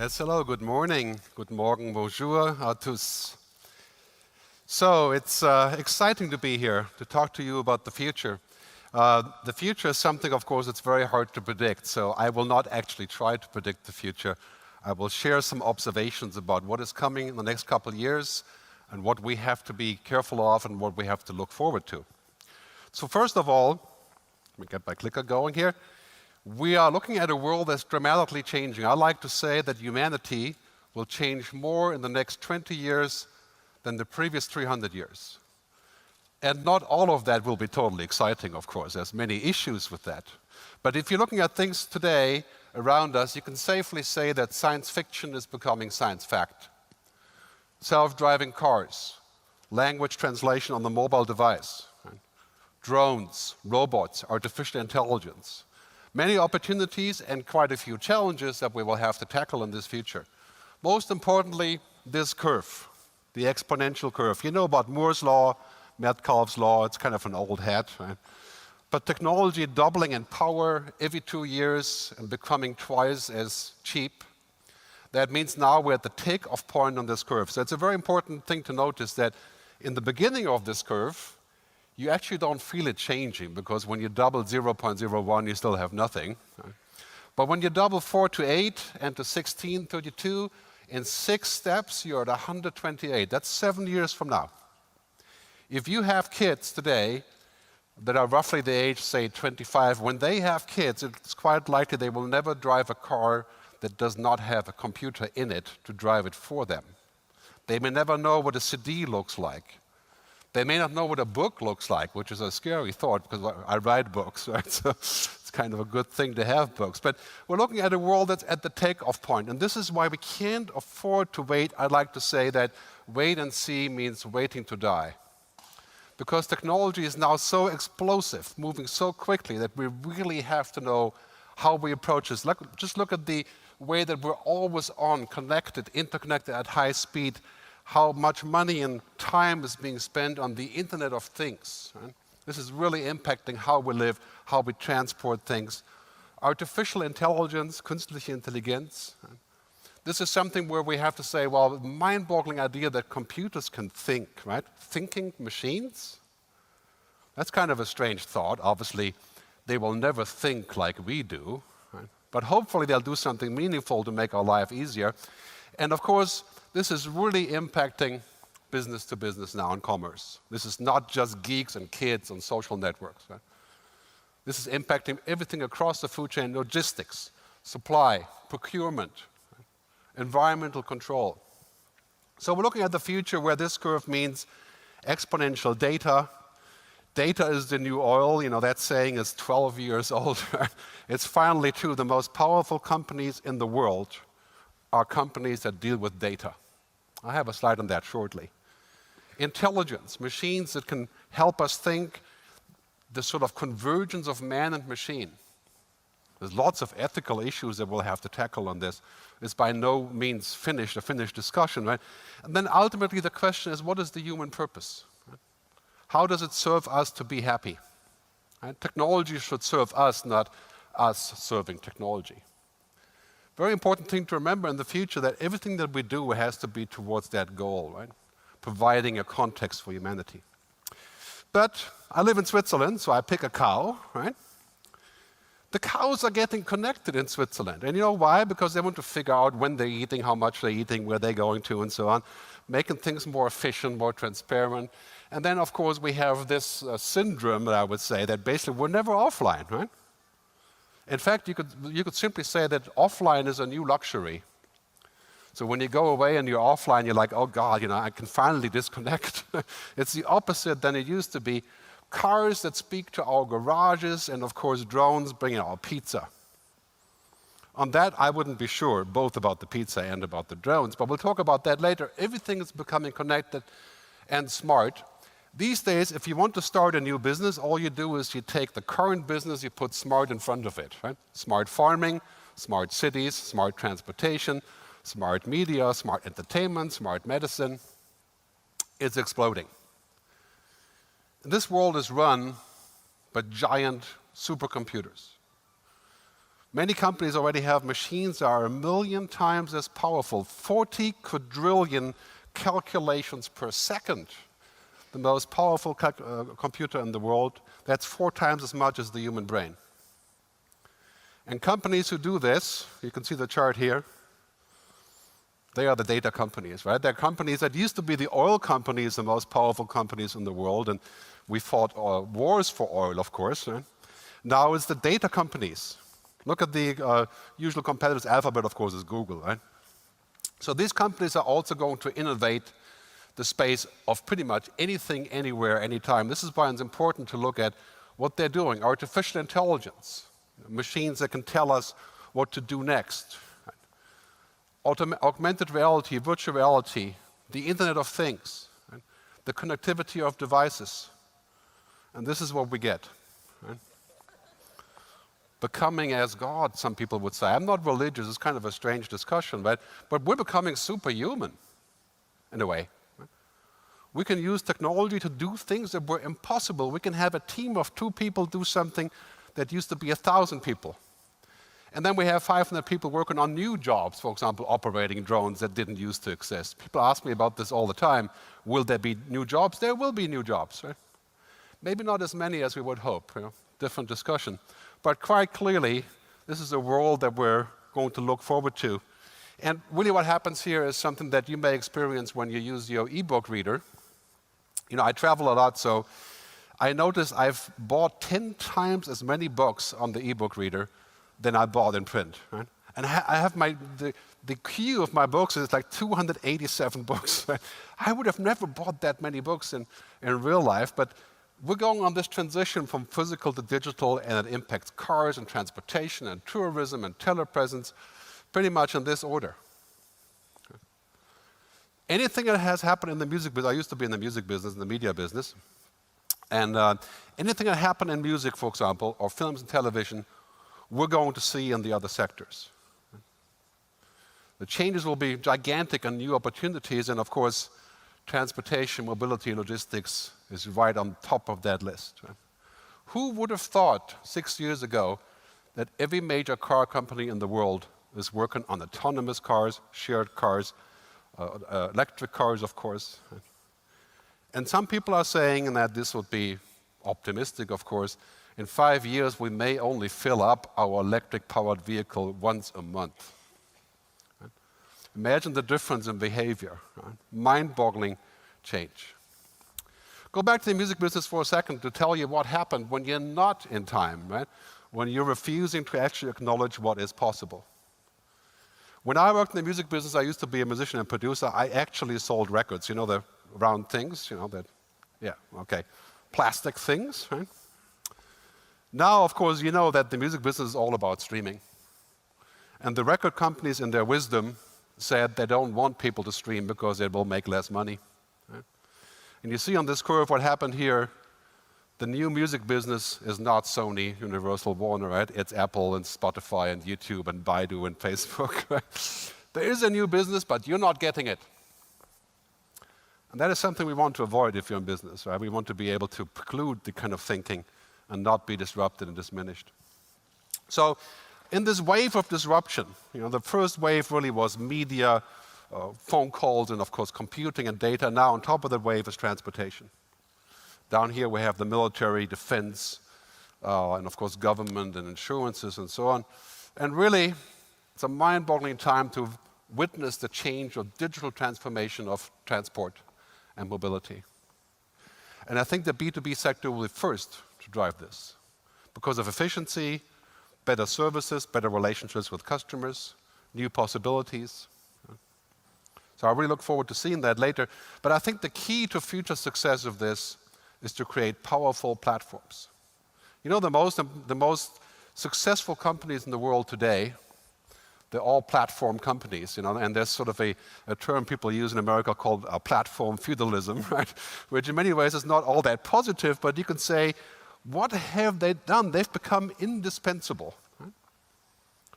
Yes, hello, good morning, good morning, bonjour à tous. So it's exciting to be here to talk to you about the future. The future is something, of course, it's very hard to predict, so I will not actually try to predict the future. I will share some observations about what is coming in the next couple of years and what we have to be careful of and what we have to look forward to. So first of all, let me get my clicker going here. We are looking at a world that's dramatically changing. I like to say that humanity will change more in the next 20 years than the previous 300 years. And not all of that will be totally exciting, of course. There's many issues with that. But if you're looking at things today around us, you can safely say that science fiction is becoming science fact. Self-driving cars, language translation on the mobile device, right? Drones, robots, artificial intelligence. Many opportunities and quite a few challenges that we will have to tackle in this future. Most importantly, this curve, the exponential curve. You know about Moore's law, Metcalfe's law, it's kind of an old hat, right? But technology doubling in power every 2 years and becoming twice as cheap. That means now we're at the takeoff point on this curve. So it's a very important thing to notice that in the beginning of this curve, you actually don't feel it changing, because when you double 0.01, you still have nothing. Right? But when you double 4 to 8 and to 16, 32, in 6 steps, you're at 128. That's 7 years from now. If you have kids today that are roughly the age, say 25, when they have kids, it's quite likely they will never drive a car that does not have a computer in it to drive it for them. They may never know what a CD looks like. They may not know what a book looks like, which is a scary thought because I write books, right? So it's kind of a good thing to have books. But we're looking at a world that's at the takeoff point, and this is why we can't afford to wait. I'd like to say that wait and see means waiting to die. Because technology is now so explosive, moving so quickly, that we really have to know how we approach this. Just look at the way that we're always on, connected, interconnected at high speed, how much money and time is being spent on the Internet of Things. Right? This is really impacting how we live, how we transport things. Artificial intelligence, künstliche Intelligenz. Right? This is something where we have to say, well, mind-boggling idea that computers can think, right? Thinking machines? That's kind of a strange thought. Obviously, they will never think like we do. Right? But hopefully they'll do something meaningful to make our life easier. And of course, this is really impacting business to business now in commerce. This is not just geeks and kids on social networks. Right? This is impacting everything across the food chain: logistics, supply, procurement, right? Environmental control. So we're looking at the future where this curve means exponential data. Data is the new oil. You know, that saying is 12 years old. It's finally true. The most powerful companies in the world are companies that deal with data. I have a slide on that shortly. Intelligence, machines that can help us think, the sort of convergence of man and machine. There's lots of ethical issues that we'll have to tackle on this. It's by no means a finished discussion, right? And then ultimately the question is, what is the human purpose? Right? How does it serve us to be happy? Right? Technology should serve us, not us serving technology. Very important thing to remember in the future, that everything that we do has to be towards that goal, right? Providing a context for humanity. But I live in Switzerland, so I pick a cow, right? The cows are getting connected in Switzerland. And you know why? Because they want to figure out when they're eating, how much they're eating, where they're going to, and so on, making things more efficient, more transparent. And then, of course, we have this syndrome, that I would say, that basically we're never offline, right? In fact, you could simply say that offline is a new luxury. So when you go away and you're offline, you're like, oh God, you know, I can finally disconnect. It's the opposite than it used to be. Cars that speak to our garages, and of course drones bringing our pizza. On that, I wouldn't be sure, both about the pizza and about the drones, but we'll talk about that later. Everything is becoming connected and smart. These days, if you want to start a new business, all you do is you take the current business, you put smart in front of it, right? Smart farming, smart cities, smart transportation, smart media, smart entertainment, smart medicine. It's exploding. This world is run by giant supercomputers. Many companies already have machines that are 1 million times as powerful, 40 quadrillion calculations per second. The most powerful computer in the world, that's 4 times as much as the human brain. And companies who do this, you can see the chart here, they are the data companies, right? They're companies that used to be the oil companies, the most powerful companies in the world, and we fought wars for oil, of course. Right? Now it's the data companies. Look at the usual competitors. Alphabet, of course, is Google, right? So these companies are also going to innovate the space of pretty much anything, anywhere, anytime. This is why it's important to look at what they're doing. Artificial intelligence, machines that can tell us what to do next. Right? Augmented reality, virtual reality, the Internet of Things, right? The connectivity of devices. And this is what we get. Right? Becoming as God, some people would say. I'm not religious, it's kind of a strange discussion, right? But we're becoming superhuman, in a way. Right? We can use technology to do things that were impossible. We can have a team of 2 people do something that used to be 1,000 people. And then we have 500 people working on new jobs, for example, operating drones that didn't used to exist. People ask me about this all the time. Will there be new jobs? There will be new jobs, right? Maybe not as many as we would hope, different discussion. But quite clearly, this is a world that we're going to look forward to. And really what happens here is something that you may experience when you use your e-book reader. I travel a lot, so I notice I've bought 10 times as many books on the e-book reader than I bought in print. Right? And I have the queue of my books is like 287 books. Right? I would have never bought that many books in real life, but we're going on this transition from physical to digital, and it impacts cars and transportation and tourism and telepresence, pretty much in this order. Anything that has happened in the music business, I used to be in the music business, in the media business, and anything that happened in music, for example, or films and television, we're going to see in the other sectors. The changes will be gigantic and new opportunities, and of course, transportation, mobility, logistics is right on top of that list. Right? Who would have thought 6 years ago that every major car company in the world is working on autonomous cars, shared cars, electric cars, of course. Right? And some people are saying that this would be optimistic, of course. In 5 years, we may only fill up our electric-powered vehicle once a month. Right? Imagine the difference in behavior. Right? Mind-boggling change. Go back to the music business for a second to tell you what happened when you're not in time, right? When you're refusing to actually acknowledge what is possible. When I worked in the music business, I used to be a musician and producer. I actually sold records, the round things, plastic things, right? Now, of course, you know that the music business is all about streaming. And the record companies, in their wisdom, said they don't want people to stream because it will make less money. Right? And you see on this curve what happened here. The new music business is not Sony, Universal, Warner, right? It's Apple and Spotify and YouTube and Baidu and Facebook. Right? There is a new business, but you're not getting it. And that is something we want to avoid if you're in business, right? We want to be able to preclude the kind of thinking and not be disrupted and diminished. So in this wave of disruption, the first wave really was media, phone calls, and of course computing and data. Now on top of that wave is transportation. Down here we have the military, defense, and of course government and insurances and so on. And really, it's a mind-boggling time to witness the change of digital transformation of transport and mobility. And I think the B2B sector will be first to drive this because of efficiency, better services, better relationships with customers, new possibilities. So I really look forward to seeing that later. But I think the key to future success of this is to create powerful platforms. The most successful companies in the world today, they're all platform companies, and there's sort of a term people use in America called platform feudalism, right? Which in many ways is not all that positive, but you can say, what have they done? They've become indispensable. Right?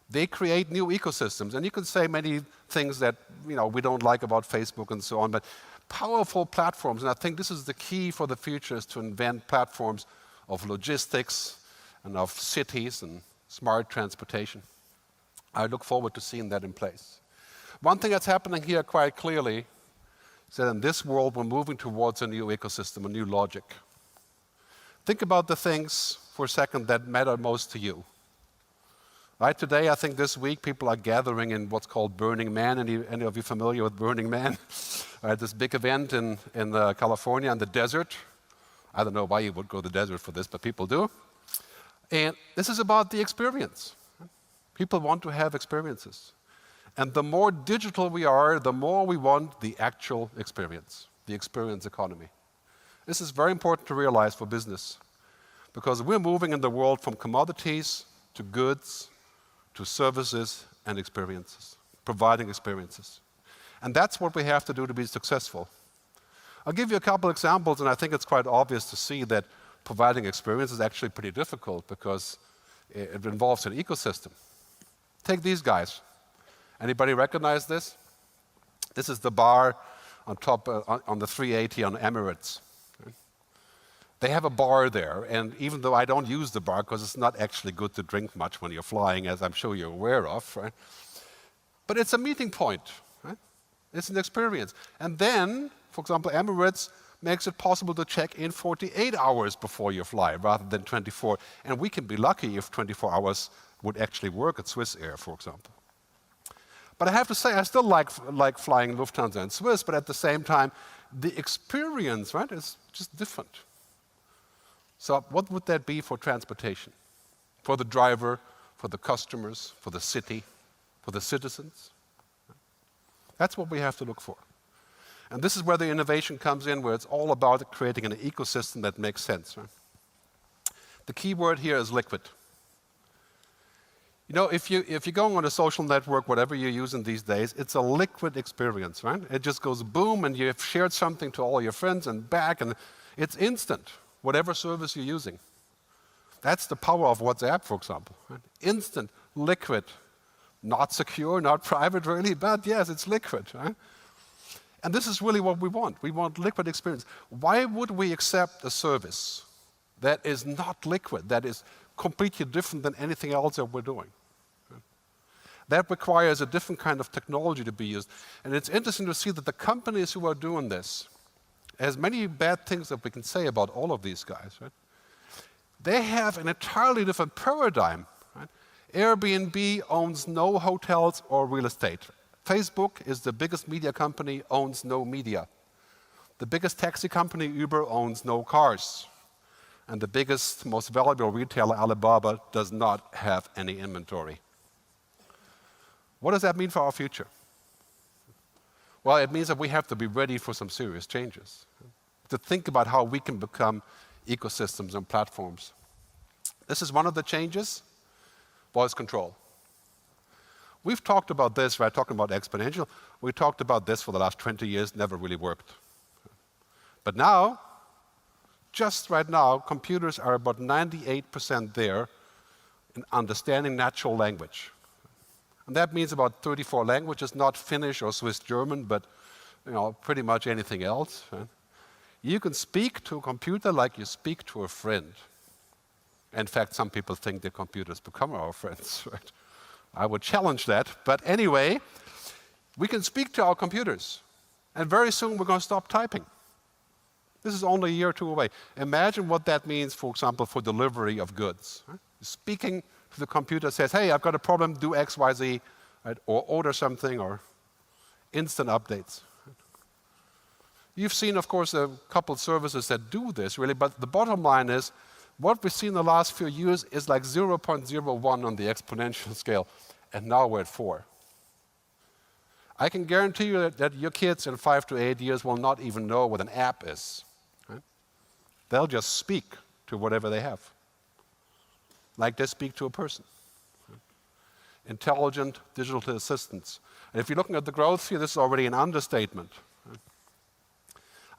They create new ecosystems, and you can say many things that we don't like about Facebook and so on, but powerful platforms, and I think this is the key for the future, is to invent platforms of logistics and of cities and smart transportation. I look forward to seeing that in place. One thing that's happening here quite clearly is that in this world, we're moving towards a new ecosystem, a new logic. Think about the things for a second that matter most to you. Right, today, I think this week, people are gathering in what's called Burning Man. Any of you familiar with Burning Man? Right, this big event in California in the desert. I don't know why you would go to the desert for this, but people do. And this is about the experience. People want to have experiences. And the more digital we are, the more we want the actual experience, the experience economy. This is very important to realize for business, because we're moving in the world from commodities to goods, to services and experiences, providing experiences. And that's what we have to do to be successful. I'll give you a couple examples, and I think it's quite obvious to see that providing experience is actually pretty difficult because it involves an ecosystem. Take these guys. Anybody recognize this? This is the bar on top on the 380 on Emirates. They have a bar there, and even though I don't use the bar because it's not actually good to drink much when you're flying, as I'm sure you're aware of, right? But it's a meeting point, right? It's an experience. And then, for example, Emirates makes it possible to check in 48 hours before you fly rather than 24. And we can be lucky if 24 hours would actually work at Swiss Air, for example. But I have to say, I still like flying Lufthansa and Swiss, but at the same time, the experience, right, is just different. So what would that be for transportation? For the driver, for the customers, for the city, for the citizens? That's what we have to look for. And this is where the innovation comes in, where it's all about creating an ecosystem that makes sense. Right? The key word here is liquid. You know, if you're going on a social network, whatever you're using these days, it's a liquid experience, right? It just goes boom, and you've shared something to all your friends and back, and it's instant, whatever service you're using. That's the power of WhatsApp, for example. Right? Instant, liquid, not secure, not private really, but yes, it's liquid. Right? And this is really what we want. We want liquid experience. Why would we accept a service that is not liquid, that is completely different than anything else that we're doing? That requires a different kind of technology to be used. And it's interesting to see that the companies who are doing this, as many bad things that we can say about all of these guys, right? They have an entirely different paradigm. Right? Airbnb owns no hotels or real estate. Facebook is the biggest media company, owns no media. The biggest taxi company, Uber, owns no cars. And the biggest, most valuable retailer, Alibaba, does not have any inventory. What does that mean for our future? Well, it means that we have to be ready for some serious changes, to think about how we can become ecosystems and platforms. This is one of the changes, voice control. We've talked about this, right, talking about exponential. We talked about this for the last 20 years, never really worked. But now, just right now, computers are about 98% there in understanding natural language. And that means about 34 languages, not Finnish or Swiss German, but pretty much anything else. Right? You can speak to a computer like you speak to a friend. In fact, some people think that computers become our friends. Right? I would challenge that. But anyway, we can speak to our computers. And very soon we're going to stop typing. This is only a year or two away. Imagine what that means, for example, for delivery of goods. Right? Speaking to the computer says, hey, I've got a problem, do X, Y, Z, right? Or order something, or instant updates. Right? You've seen, of course, a couple services that do this, really, but the bottom line is, what we've seen in the last few years is like 0.01 on the exponential scale, and now we're at 4. I can guarantee you that your kids in 5 to 8 years will not even know what an app is. Right? They'll just speak to whatever they have, like they speak to a person. Right? Intelligent digital assistants. And if you're looking at the growth here, this is already an understatement. Right?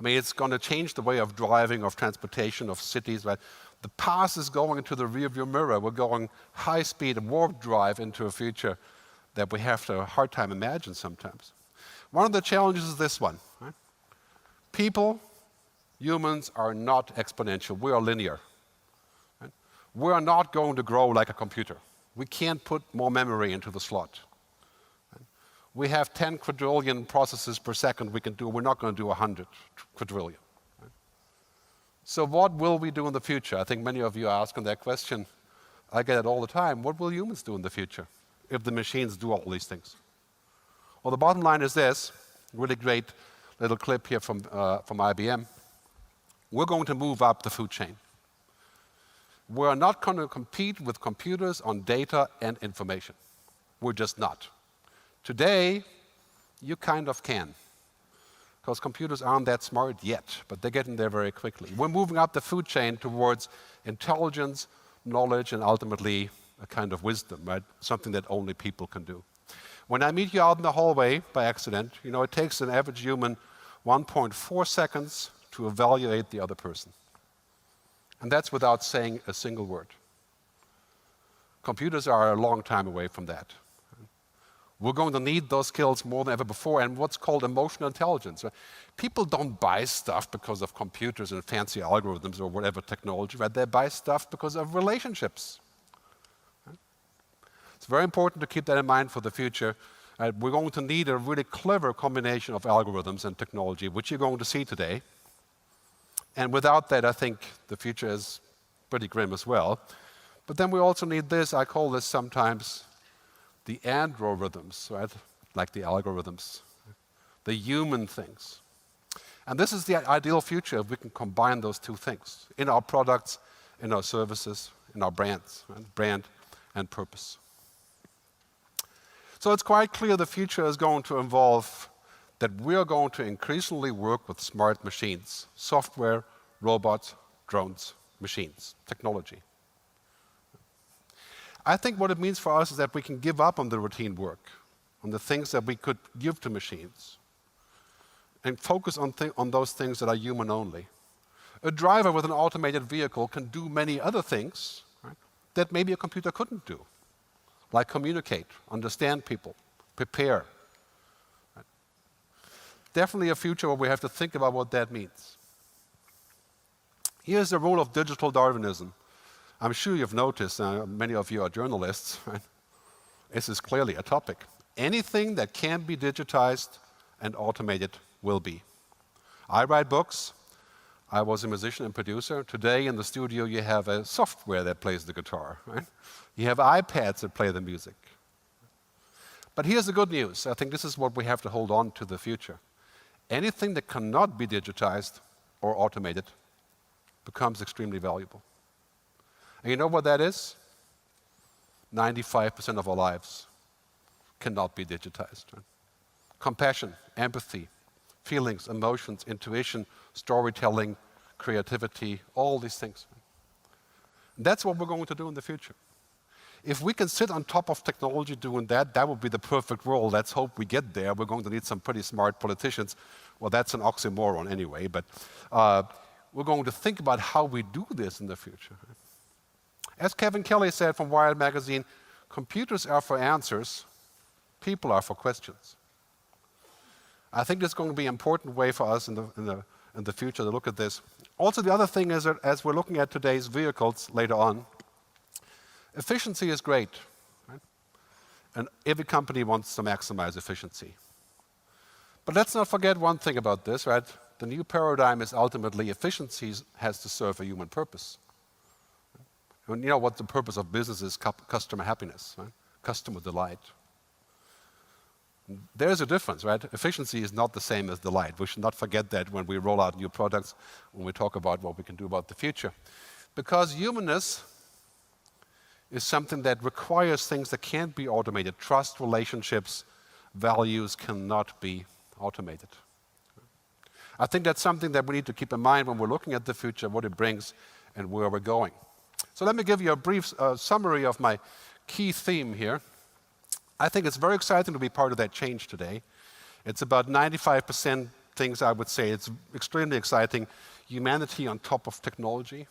I mean, it's going to change the way of driving, of transportation, of cities. Right? The past is going into the rearview mirror. We're going high speed, warp drive into a future that we have a hard time imagine sometimes. One of the challenges is this one. Right? People, humans, are not exponential. We are linear. Right? We are not going to grow like a computer. We can't put more memory into the slot. We have 10 quadrillion processes per second we can do. We're not going to do 100 quadrillion. So what will we do in the future? I think many of you are asking that question. I get it all the time. What will humans do in the future if the machines do all these things? Well, the bottom line is this, really great little clip here from IBM. We're going to move up the food chain. We're not going to compete with computers on data and information. We're just not. Today, you kind of can, because computers aren't that smart yet, but they're getting there very quickly. We're moving up the food chain towards intelligence, knowledge, and ultimately a kind of wisdom, right? Something that only people can do. When I meet you out in the hallway by accident, you know, it takes an average human 1.4 seconds to evaluate the other person. And that's without saying a single word. Computers are a long time away from that. We're going to need those skills more than ever before, and what's called emotional intelligence. Right? People don't buy stuff because of computers and fancy algorithms or whatever technology, right? They buy stuff because of relationships. Right? It's very important to keep that in mind for the future. We're going to need a really clever combination of algorithms and technology, which you're going to see today. And without that, I think the future is pretty grim as well. But then we also need this, I call this sometimes the androrhythms, right? Like the algorithms, the human things. And this is the ideal future if we can combine those two things in our products, in our services, in our brands, right? Brand and purpose. So it's quite clear the future is going to involve that we are going to increasingly work with smart machines, software, robots, drones, machines, technology. I think what it means for us is that we can give up on the routine work, on the things that we could give to machines, and focus on those things that are human only. A driver with an automated vehicle can do many other things, right, that maybe a computer couldn't do, like communicate, understand people, prepare. Right? Definitely a future where we have to think about what that means. Here's the role of digital Darwinism. I'm sure you've noticed, many of you are journalists, right? This is clearly a topic. Anything that can be digitized and automated will be. I write books. I was a musician and producer. Today in the studio you have a software that plays the guitar, right? You have iPads that play the music. But here's the good news. I think this is what we have to hold on to the future. Anything that cannot be digitized or automated becomes extremely valuable. And you know what that is? 95% of our lives cannot be digitized. Right? Compassion, empathy, feelings, emotions, intuition, storytelling, creativity, all these things. And that's what we're going to do in the future. If we can sit on top of technology doing that, that would be the perfect world. Let's hope we get there. We're going to need some pretty smart politicians. Well, that's an oxymoron anyway, but we're going to think about how we do this in the future. As Kevin Kelly said from Wired magazine, computers are for answers, people are for questions. I think that's going to be an important way for us in the future to look at this. Also, the other thing is that as we're looking at today's vehicles later on, efficiency is great, right? And every company wants to maximize efficiency. But let's not forget one thing about this, right? The new paradigm is ultimately efficiency has to serve a human purpose. And you know what the purpose of business is? Customer happiness, right? Customer delight. There's a difference, right? Efficiency is not the same as delight. We should not forget that when we roll out new products, when we talk about what we can do about the future. Because humanness is something that requires things that can't be automated. Trust, relationships, values cannot be automated. I think that's something that we need to keep in mind when we're looking at the future, what it brings and where we're going. So let me give you a brief summary of my key theme here. I think it's very exciting to be part of that change today. It's about 95% things I would say. It's extremely exciting. Humanity on top of technology.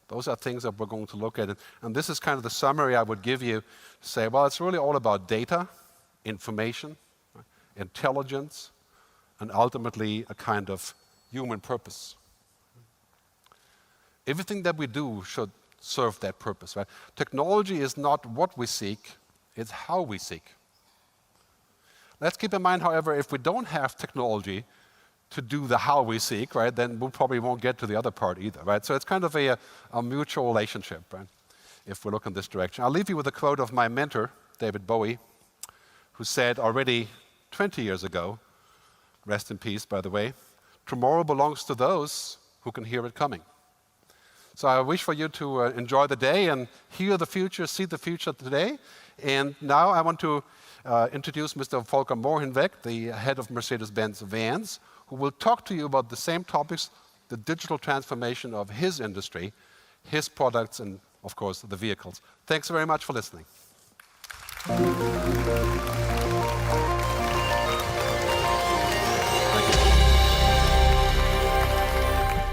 Those are things that we're going to look at. And this is kind of the summary I would give you to say, well, it's really all about data, information, intelligence, and ultimately a kind of human purpose. Everything that we do should serve that purpose, right? Technology is not what we seek, it's how we seek. Let's keep in mind, however, if we don't have technology to do the how we seek, right, then we probably won't get to the other part either, right? So it's kind of a mutual relationship, right, if we look in this direction. I'll leave you with a quote of my mentor, David Bowie, who said already 20 years ago, rest in peace, by the way, tomorrow belongs to those who can hear it coming. So I wish for you to enjoy the day and hear the future, see the future today. And now I want to introduce Mr. Volker Moorhenweg, the head of Mercedes-Benz Vans, who will talk to you about the same topics, the digital transformation of his industry, his products, and of course, the vehicles. Thanks very much for listening.